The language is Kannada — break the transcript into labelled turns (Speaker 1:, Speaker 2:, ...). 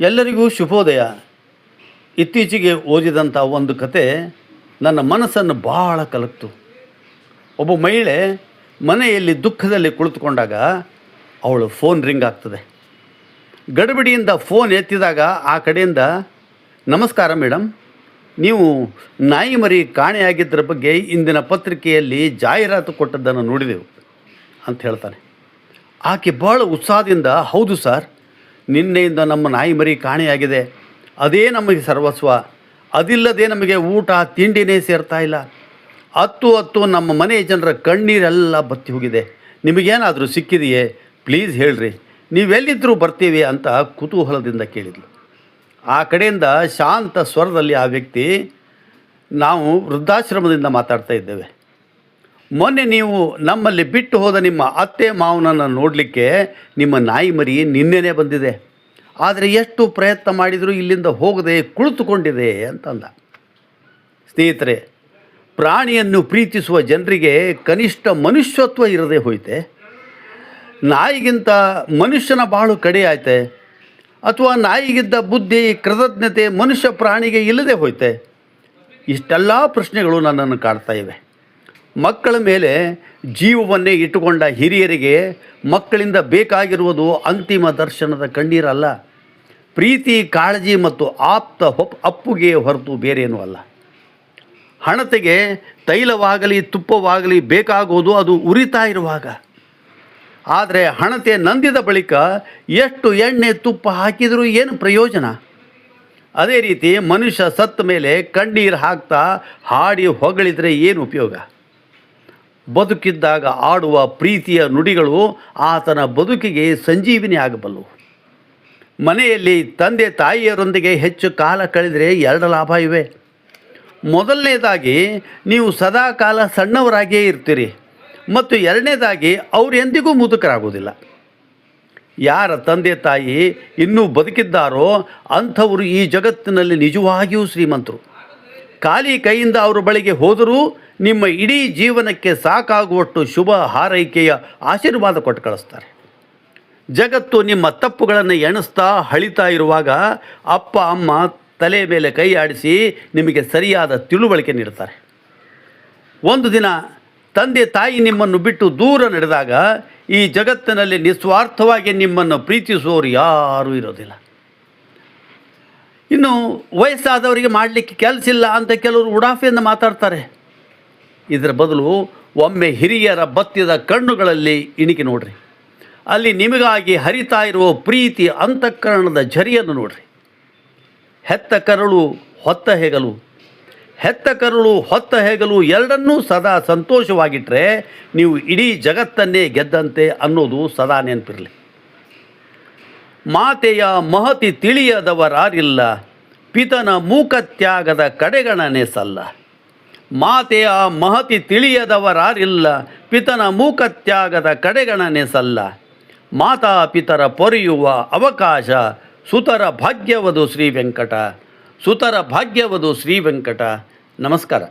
Speaker 1: ಎಲ್ಲರಿಗೂ ಶುಭೋದಯ. ಇತ್ತೀಚೆಗೆ ಓದಿದಂಥ ಒಂದು ಕತೆ ನನ್ನ ಮನಸ್ಸನ್ನು ಭಾಳ ಕಲಕ್ತು. ಒಬ್ಬ ಮಹಿಳೆ ಮನೆಯಲ್ಲಿ ದುಃಖದಲ್ಲಿ ಕುಳಿತುಕೊಂಡಾಗ ಅವಳು ಫೋನ್ ರಿಂಗ್ ಆಗ್ತದೆ. ಗಡಿಬಿಡಿಯಿಂದ ಫೋನ್ ಎತ್ತಿದಾಗ ಆ ಕಡೆಯಿಂದ, ನಮಸ್ಕಾರ ಮೇಡಮ್, ನೀವು ನಾಯಿ ಮರಿ ಕಾಣೆಯಾಗಿದ್ದರ ಬಗ್ಗೆ ಇಂದಿನ ಪತ್ರಿಕೆಯಲ್ಲಿ ಜಾಹೀರಾತು ಕೊಟ್ಟದ್ದನ್ನು ನೋಡಿದೆವು ಅಂತ ಹೇಳ್ತಾನೆ. ಆಕೆ ಭಾಳ ಉತ್ಸಾಹದಿಂದ, ಹೌದು ಸರ್, ನಿನ್ನೆಯಿಂದ ನಮ್ಮ ನಾಯಿ ಮರಿ ಕಾಣೆಯಾಗಿದೆ, ಅದೇ ನಮಗೆ ಸರ್ವಸ್ವ, ಅದಿಲ್ಲದೆ ನಮಗೆ ಊಟ ತಿಂಡಿನೇ ಸೇರ್ತಾ ಇಲ್ಲ, ಹತ್ತು ನಮ್ಮ ಮನೆ ಜನರ ಕಣ್ಣೀರೆಲ್ಲ ಬತ್ತಿ ಹೋಗಿದೆ, ನಿಮಗೇನಾದರೂ ಸಿಕ್ಕಿದೆಯೇ, ಪ್ಲೀಸ್ ಹೇಳ್ರಿ, ನೀವೆಲ್ಲಿದ್ದರೂ ಬರ್ತೀವಿ ಅಂತ ಕುತೂಹಲದಿಂದ ಕೇಳಿದ್ಲು. ಆ ಕಡೆಯಿಂದ ಶಾಂತ ಸ್ವರದಲ್ಲಿ ಆ ವ್ಯಕ್ತಿ, ನಾವು ವೃದ್ಧಾಶ್ರಮದಿಂದ ಮಾತಾಡ್ತಾ ಇದ್ದೇವೆ, ಮೊನ್ನೆ ನೀವು ನಮ್ಮಲ್ಲಿ ಬಿಟ್ಟು ಹೋದ ನಿಮ್ಮ ಅತ್ತೆ ಮಾವನನ್ನು ನೋಡಲಿಕ್ಕೆ ನಿಮ್ಮ ನಾಯಿ ಮರಿ ನಿನ್ನೆನೇ ಬಂದಿದೆ, ಆದರೆ ಎಷ್ಟು ಪ್ರಯತ್ನ ಮಾಡಿದರೂ ಇಲ್ಲಿಂದ ಹೋಗದೆ ಕುಳಿತುಕೊಂಡಿದೆ ಅಂತಂದ. ಸ್ನೇಹಿತರೆ, ಪ್ರಾಣಿಯನ್ನು ಪ್ರೀತಿಸುವ ಜನರಿಗೆ ಕನಿಷ್ಠ ಮನುಷ್ಯತ್ವ ಇರದೆ ಹೋಯ್ತೆ, ನಾಯಿಗಿಂತ ಮನುಷ್ಯನ ಬಾಳು ಕಡೆ ಆಯ್ತೆ, ಅಥವಾ ನಾಯಿಗಿದ್ದ ಬುದ್ಧಿ ಕೃತಜ್ಞತೆ ಮನುಷ್ಯ ಪ್ರಾಣಿಗೆ ಇಲ್ಲದೆ ಹೋಯ್ತೆ? ಇಷ್ಟೆಲ್ಲ ಪ್ರಶ್ನೆಗಳು ನನ್ನನ್ನು ಕಾಡ್ತಾ ಇವೆ. ಮಕ್ಕಳ ಮೇಲೆ ಜೀವವನ್ನೇ ಇಟ್ಟುಕೊಂಡ ಹಿರಿಯರಿಗೆ ಮಕ್ಕಳಿಂದ ಬೇಕಾಗಿರುವುದು ಅಂತಿಮ ದರ್ಶನದ ಕಣ್ಣೀರಲ್ಲ, ಪ್ರೀತಿ, ಕಾಳಜಿ ಮತ್ತು ಅಪ್ಪುಗೆ ಹೊರತು ಬೇರೇನೂ ಅಲ್ಲ. ಹಣತೆಗೆ ತೈಲವಾಗಲಿ ತುಪ್ಪವಾಗಲಿ ಬೇಕಾಗೋದು ಅದು ಉರಿತಾ ಇರುವಾಗ. ಆದರೆ ಹಣತೆ ನಂದಿದ ಬಳಿಕ ಎಷ್ಟು ಎಣ್ಣೆ ತುಪ್ಪ ಹಾಕಿದರೂ ಏನು ಪ್ರಯೋಜನ? ಅದೇ ರೀತಿ ಮನುಷ್ಯ ಸತ್ತ ಮೇಲೆ ಕಣ್ಣೀರು ಹಾಕ್ತಾ ಹಾಡಿ ಹೊಗಳಿದರೆ ಏನು ಉಪಯೋಗ? ಬದುಕಿದ್ದಾಗ ಆಡುವ ಪ್ರೀತಿಯ ನುಡಿಗಳು ಆತನ ಬದುಕಿಗೆ ಸಂಜೀವಿನಿ ಆಗಬಲ್ಲವು. ಮನೆಯಲ್ಲಿ ತಂದೆ ತಾಯಿಯರೊಂದಿಗೆ ಹೆಚ್ಚು ಕಾಲ ಕಳೆದರೆ ಎರಡು ಲಾಭ ಇವೆ. ಮೊದಲನೇದಾಗಿ ನೀವು ಸದಾ ಕಾಲ ಸಣ್ಣವರಾಗಿಯೇ ಇರ್ತೀರಿ, ಮತ್ತು ಎರಡನೇದಾಗಿ ಅವರು ಎಂದಿಗೂ ಮುದುಕರಾಗುವುದಿಲ್ಲ. ಯಾರ ತಂದೆ ತಾಯಿ ಇನ್ನೂ ಬದುಕಿದ್ದಾರೋ ಅಂಥವರು ಈ ಜಗತ್ತಿನಲ್ಲಿ ನಿಜವಾಗಿಯೂ ಶ್ರೀಮಂತರು. ಖಾಲಿ ಕೈಯಿಂದ ಅವರ ಬಳಿಗೆ ಹೋದರೂ ನಿಮ್ಮ ಇಡೀ ಜೀವನಕ್ಕೆ ಸಾಕಾಗುವಷ್ಟು ಶುಭ ಹಾರೈಕೆಯ ಆಶೀರ್ವಾದ ಕೊಟ್ಟು ಕಳಿಸ್ತಾರೆ. ಜಗತ್ತು ನಿಮ್ಮ ತಪ್ಪುಗಳನ್ನು ಎಣಿಸ್ತಾ ಹಳಿತಾ ಇರುವಾಗ ಅಪ್ಪ ಅಮ್ಮ ತಲೆ ಮೇಲೆ ಕೈ ಆಡಿಸಿ ನಿಮಗೆ ಸರಿಯಾದ ತಿಳುವಳಿಕೆ ನೀಡ್ತಾರೆ. ಒಂದು ದಿನ ತಂದೆ ತಾಯಿ ನಿಮ್ಮನ್ನು ಬಿಟ್ಟು ದೂರ ನಡೆದಾಗ ಈ ಜಗತ್ತಿನಲ್ಲಿ ನಿಸ್ವಾರ್ಥವಾಗಿ ನಿಮ್ಮನ್ನು ಪ್ರೀತಿಸುವವರು ಯಾರೂ ಇರೋದಿಲ್ಲ. ಇನ್ನು ವಯಸ್ಸಾದವರಿಗೆ ಮಾಡಲಿಕ್ಕೆ ಕೆಲಸ ಇಲ್ಲ ಅಂತ ಕೆಲವರು ಉಡಾಫೆಯಿಂದ ಮಾತಾಡ್ತಾರೆ. ಇದರ ಬದಲು ಒಮ್ಮೆ ಹಿರಿಯರ ಬತ್ತಿದ ಕಣ್ಣುಗಳಲ್ಲಿ ಇಣಿಕೆ ನೋಡ್ರಿ, ಅಲ್ಲಿ ನಿಮಗಾಗಿ ಹರಿತಾ ಇರುವ ಪ್ರೀತಿ ಅಂತಃಕರಣದ ಝರಿಯನ್ನು ನೋಡ್ರಿ. ಹೆತ್ತ ಕರುಳು ಹೊತ್ತ ಹೆಗಲು ಎರಡನ್ನೂ ಸದಾ ಸಂತೋಷವಾಗಿಟ್ಟರೆ ನೀವು ಇಡೀ ಜಗತ್ತನ್ನೇ ಗೆದ್ದಂತೆ ಅನ್ನೋದು ಸದಾ ನೆನಪಿರಲಿ. ಮಾತೆಯ ಮಹತಿ ತಿಳಿಯದವರಾರಿಲ್ಲ, ಪಿತನ ಮೂಕತ್ಯಾಗದ ಕಡೆಗಣನೆ ಸಲ್ಲ. ಮಾತೆಯ ಮಹತಿ ತಿಳಿಯದವರಾರಿಲ್ಲ, ಪಿತನ ಮೂಕತ್ಯಾಗದ ಕಡೆಗಣನೆ ಸಲ್ಲ. ಮಾತಾ ಪಿತರ ಪೊರೆಯುವ ಅವಕಾಶ ಸುತರ ಭಾಗ್ಯವದು ಶ್ರೀ ವೆಂಕಟ. ನಮಸ್ಕಾರ.